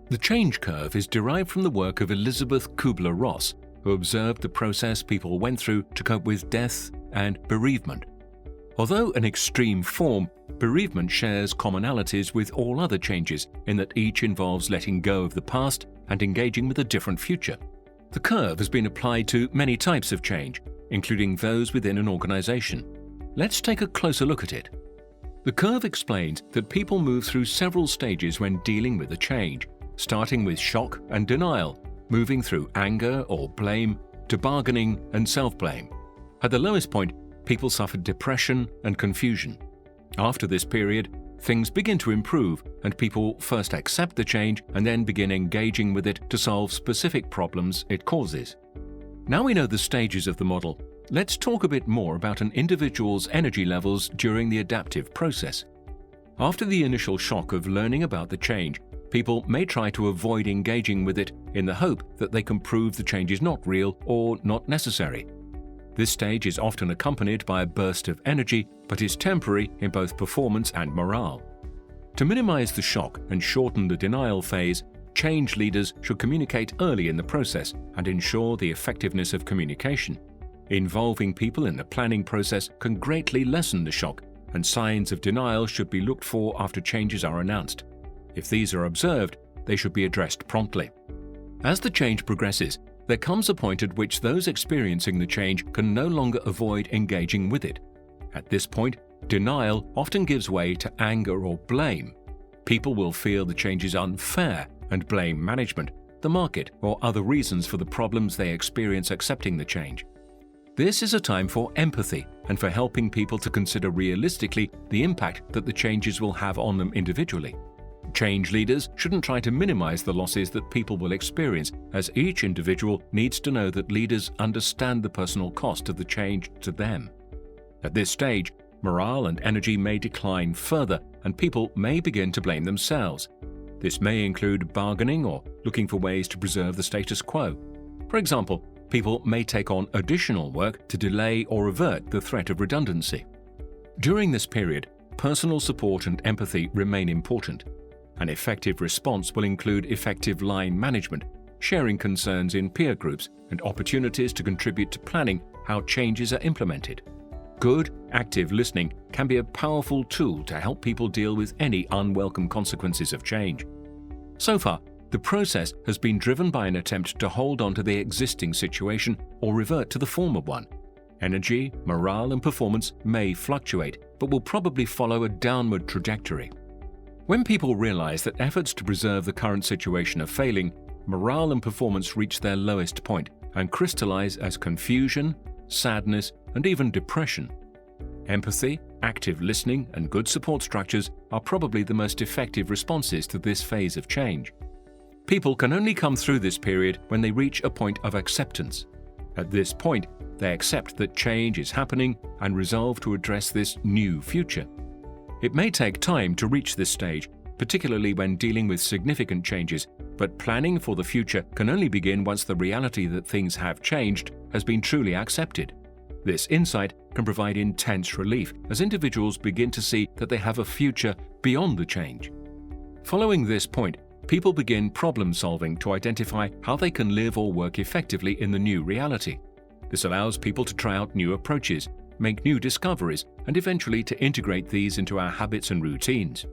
The change curve is derived from the work of Elizabeth Kubler-Ross, who observed the process people went through to cope with death and bereavement. Although an extreme form, bereavement shares commonalities with all other changes in that each involves letting go of the past and engaging with a different future. The curve has been applied to many types of change, including those within an organization. Let's take a closer look at it. The curve explains that people move through several stages when dealing with a change, starting with shock and denial, moving through anger or blame, to bargaining and self-blame. At the lowest point, people suffer depression and confusion. After this period, things begin to improve and people first accept the change and then begin engaging with it to solve specific problems it causes. Now we know the stages of the model, let's talk a bit more about an individual's energy levels during the adaptive process. After the initial shock of learning about the change, people may try to avoid engaging with it in the hope that they can prove the change is not real or not necessary. This stage is often accompanied by a burst of energy, but is temporary in both performance and morale. To minimize the shock and shorten the denial phase, change leaders should communicate early in the process and ensure the effectiveness of communication. Involving people in the planning process can greatly lessen the shock, and signs of denial should be looked for after changes are announced. If these are observed, they should be addressed promptly. As the change progresses, there comes a point at which those experiencing the change can no longer avoid engaging with it. At this point, denial often gives way to anger or blame. People will feel the change is unfair and blame management, the market, or other reasons for the problems they experience accepting the change. This is a time for empathy and for helping people to consider realistically the impact that the changes will have on them individually. Change leaders shouldn't try to minimize the losses that people will experience, as each individual needs to know that leaders understand the personal cost of the change to them. At this stage, morale and energy may decline further, and people may begin to blame themselves. This may include bargaining or looking for ways to preserve the status quo. For example, people may take on additional work to delay or avert the threat of redundancy. During this period, personal support and empathy remain important. An effective response will include effective line management, sharing concerns in peer groups, and opportunities to contribute to planning how changes are implemented. Good, active listening can be a powerful tool to help people deal with any unwelcome consequences of change. So far, the process has been driven by an attempt to hold on to the existing situation or revert to the former one. Energy, morale, and performance may fluctuate, but will probably follow a downward trajectory. When people realize that efforts to preserve the current situation are failing, morale and performance reach their lowest point and crystallize as confusion, sadness, and even depression. Empathy, active listening, and good support structures are probably the most effective responses to this phase of change. People can only come through this period when they reach a point of acceptance. At this point, they accept that change is happening and resolve to address this new future. It may take time to reach this stage, particularly when dealing with significant changes, but planning for the future can only begin once the reality that things have changed has been truly accepted. This insight can provide intense relief as individuals begin to see that they have a future beyond the change. Following this point, people begin problem solving to identify how they can live or work effectively in the new reality. This allows people to try out new approaches, make new discoveries, and eventually to integrate these into our habits and routines.